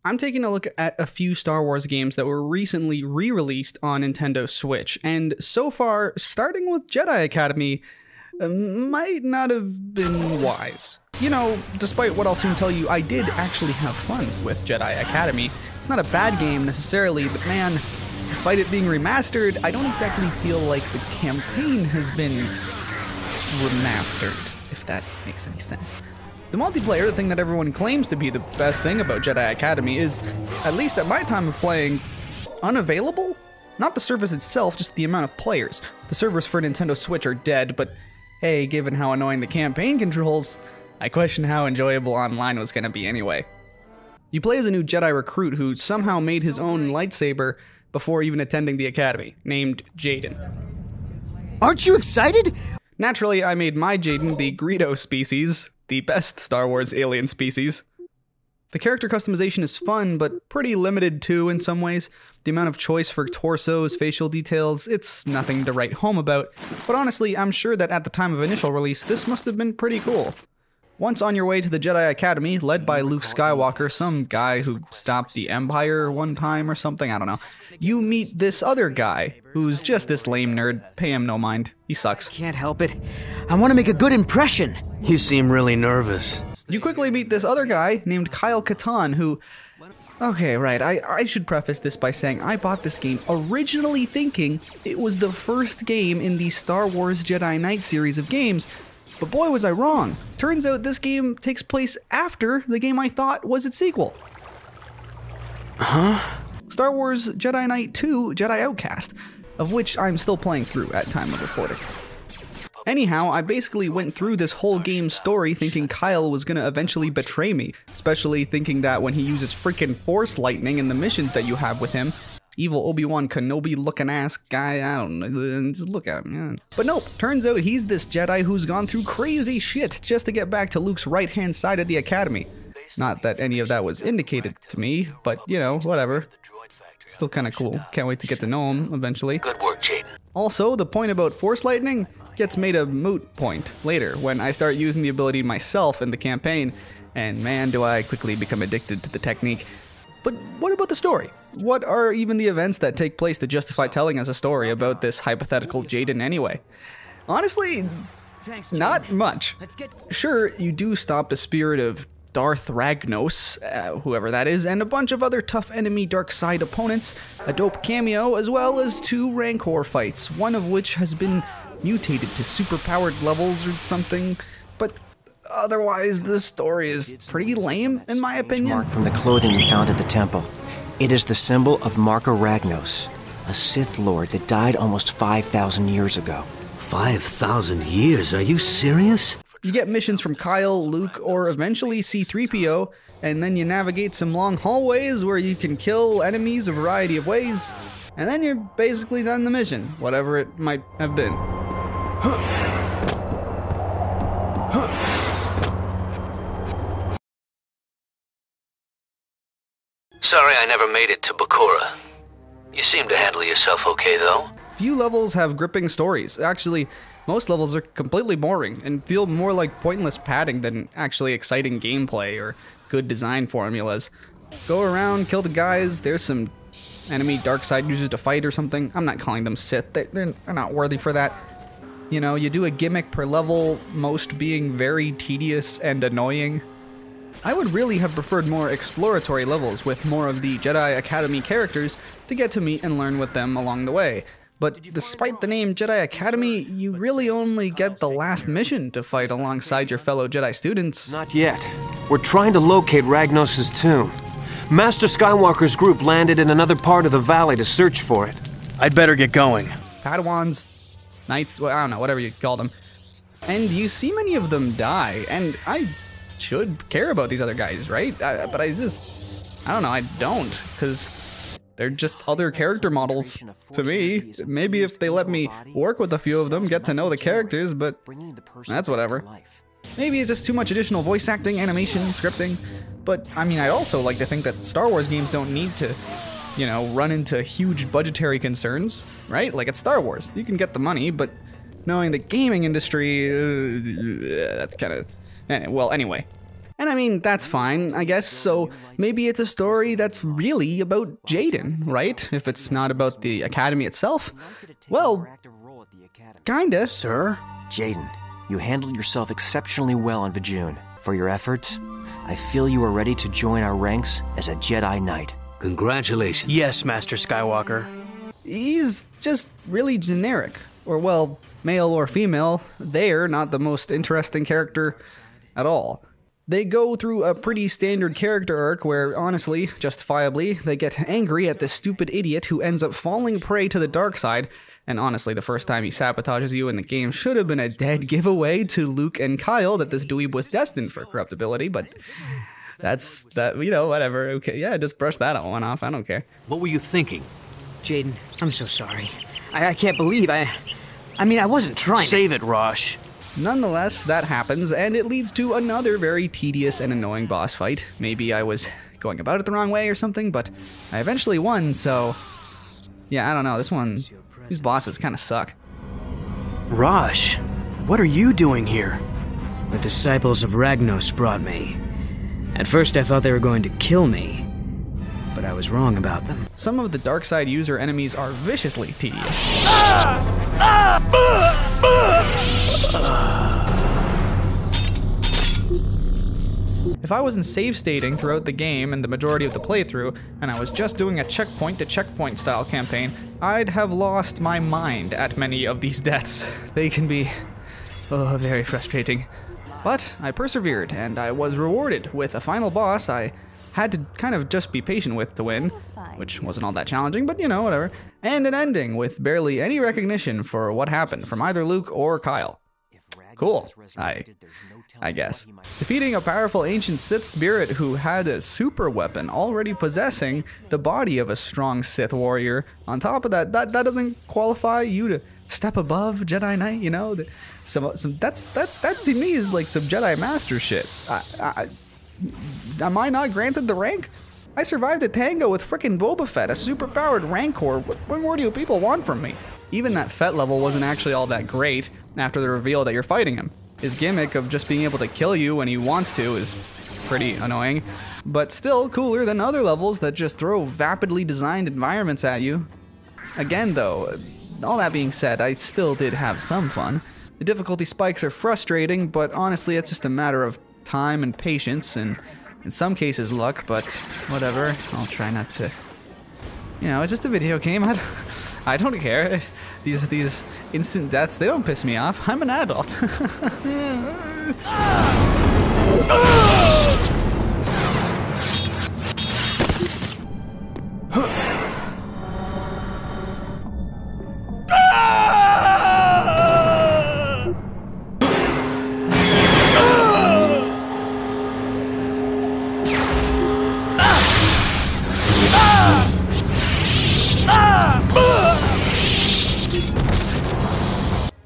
I'm taking a look at a few Star Wars games that were recently re-released on Nintendo Switch, and so far, starting with Jedi Academy might not have been wise. You know, despite what I'll soon tell you, I did actually have fun with Jedi Academy. It's not a bad game necessarily, but man, despite it being remastered, I don't exactly feel like the campaign has been remastered, if that makes any sense. The multiplayer, the thing that everyone claims to be the best thing about Jedi Academy, is, at least at my time of playing, unavailable? Not the service itself, just the amount of players. The servers for Nintendo Switch are dead, but hey, given how annoying the campaign controls, I question how enjoyable online was gonna be anyway. You play as a new Jedi recruit who somehow made his own lightsaber before even attending the academy, named Jaden. Aren't you excited? Naturally, I made my Jaden the Greedo species, the best Star Wars alien species. The character customization is fun, but pretty limited too in some ways. The amount of choice for torsos, facial details, it's nothing to write home about, but honestly, I'm sure that at the time of initial release, this must have been pretty cool. Once on your way to the Jedi Academy, led by Luke Skywalker, some guy who stopped the Empire one time or something, I don't know, you meet this other guy, who's just this lame nerd. Pay him no mind. He sucks. Can't help it. I want to make a good impression. You seem really nervous. You quickly meet this other guy named Kyle Katarn who... Okay, right, I should preface this by saying I bought this game originally thinking it was the first game in the Star Wars Jedi Knight series of games, but boy was I wrong. Turns out this game takes place after the game I thought was its sequel. Huh? Star Wars Jedi Knight 2 Jedi Outcast, of which I'm still playing through at time of recording. Anyhow, I basically went through this whole game's story thinking Kyle was gonna eventually betray me, especially thinking that when he uses freaking Force lightning in the missions that you have with him, evil Obi-Wan Kenobi looking ass guy, I don't know, just look at him, yeah. But nope, turns out he's this Jedi who's gone through crazy shit just to get back to Luke's right-hand side of the Academy. Not that any of that was indicated to me, but you know, whatever. Still kinda cool. Can't wait to get to know him eventually. Good work, Jaden. Also, the point about Force lightning gets made a moot point later when I start using the ability myself in the campaign, and man do I quickly become addicted to the technique. But what about the story? What are even the events that take place to justify telling us a story about this hypothetical Jaden anyway? Honestly, not much. Sure, you do stop the spirit of Darth Ragnos, whoever that is, and a bunch of other tough enemy dark side opponents, a dope cameo, as well as 2 Rancor fights, one of which has been mutated to superpowered levels or something, but otherwise the story is pretty lame in my opinion. Mark from the clothing we found at the temple. It is the symbol of Marka Ragnos, a Sith Lord that died almost 5,000 years ago. 5,000 years? Are you serious? You get missions from Kyle, Luke, or eventually C-3PO, and then you navigate some long hallways where you can kill enemies a variety of ways, and then you're basically done the mission, whatever it might have been. Sorry I never made it to Bakura. You seem to handle yourself okay, though. Few levels have gripping stories. Actually, most levels are completely boring and feel more like pointless padding than actually exciting gameplay or good design formulas. Go around, kill the guys, there's some enemy dark side users to fight or something. I'm not calling them Sith, they're not worthy for that. You know, you do a gimmick per level, most being very tedious and annoying. I would really have preferred more exploratory levels with more of the Jedi Academy characters to get to meet and learn with them along the way. But despite the name Jedi Academy, you really only get the last mission to fight alongside your fellow Jedi students. Not yet. We're trying to locate Ragnos' tomb. Master Skywalker's group landed in another part of the valley to search for it. I'd better get going. Padawans, knights, well, I don't know, whatever you call them. And you see many of them die, and I should care about these other guys, right? But I don't know, I don't, because they're just other character models to me. Maybe if they let me work with a few of them, get to know the characters, but that's whatever. Maybe it's just too much additional voice acting, animation, scripting, but I mean, I'd also like to think that Star Wars games don't need to, you know, run into huge budgetary concerns, right? Like it's Star Wars, you can get the money, but knowing the gaming industry, that's kind of, well, anyway. And I mean, that's fine, I guess, so maybe it's a story that's really about Jaden, right? If it's not about the Academy itself. Well, kinda. Sir? Jaden, you handled yourself exceptionally well on Vijun. For your efforts, I feel you are ready to join our ranks as a Jedi Knight. Congratulations. Yes, Master Skywalker. He's just really generic. Or, well, male or female, they're not the most interesting character at all. They go through a pretty standard character arc where, honestly, justifiably, they get angry at this stupid idiot who ends up falling prey to the dark side, and honestly, the first time he sabotages you in the game should have been a dead giveaway to Luke and Kyle that this dweeb was destined for corruptibility, but that's, you know, whatever, okay, yeah, just brush that one off, I don't care. What were you thinking? Jaden, I'm so sorry. I can't believe I mean, I wasn't trying. Save it, Rosh. Nonetheless, that happens, and it leads to another very tedious and annoying boss fight. Maybe I was going about it the wrong way or something, but I eventually won, so... yeah, I don't know, these bosses kind of suck. Rosh, what are you doing here? The disciples of Ragnos brought me. At first I thought they were going to kill me, but I was wrong about them. Some of the dark side user enemies are viciously tedious. If I wasn't save stating throughout the game and the majority of the playthrough, and I was just doing a checkpoint to checkpoint style campaign, I'd have lost my mind at many of these deaths. They can be, very frustrating. But I persevered, and I was rewarded with a final boss I had to kind of just be patient with to win, which wasn't all that challenging, but you know, whatever. And an ending with barely any recognition for what happened from either Luke or Kyle. Cool, I guess. Defeating a powerful ancient Sith spirit who had a super weapon already possessing the body of a strong Sith warrior. On top of that, that doesn't qualify you to step above Jedi Knight, you know? That to me is like some Jedi Master shit. Am I not granted the rank? I survived a tango with frickin' Boba Fett, a super-powered Rancor. What more do you people want from me? Even that Fett level wasn't actually all that great after the reveal that you're fighting him. His gimmick of just being able to kill you when he wants to is pretty annoying, but still cooler than other levels that just throw vapidly designed environments at you. Again though, all that being said, I still did have some fun. The difficulty spikes are frustrating, but honestly it's just a matter of time and patience, and in some cases luck, but whatever, I'll try not to... You know, it's just a video game, I don't care. These instant deaths, they don't piss me off. I'm an adult.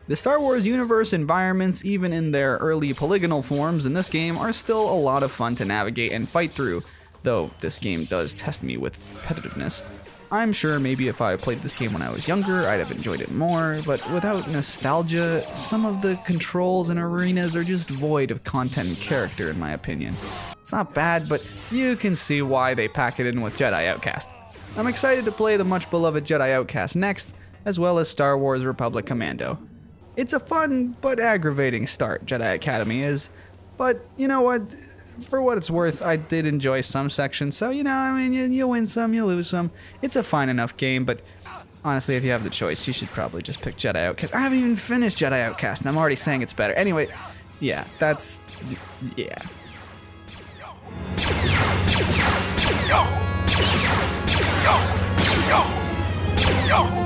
The Star Wars universe environments, even in their early polygonal forms in this game, are still a lot of fun to navigate and fight through, though this game does test me with repetitiveness. I'm sure maybe if I played this game when I was younger, I'd have enjoyed it more, but without nostalgia, some of the controls and arenas are just void of content and character in my opinion. It's not bad, but you can see why they pack it in with Jedi Outcast. I'm excited to play the much beloved Jedi Outcast next, as well as Star Wars Republic Commando. It's a fun but aggravating start, Jedi Academy is, but you know what, for what it's worth, I did enjoy some sections, so you know, I mean, you win some, you lose some. It's a fine enough game, but honestly, if you have the choice, you should probably just pick Jedi Outcast. I haven't even finished Jedi Outcast, and I'm already saying it's better. Anyway, yeah, yeah. Go!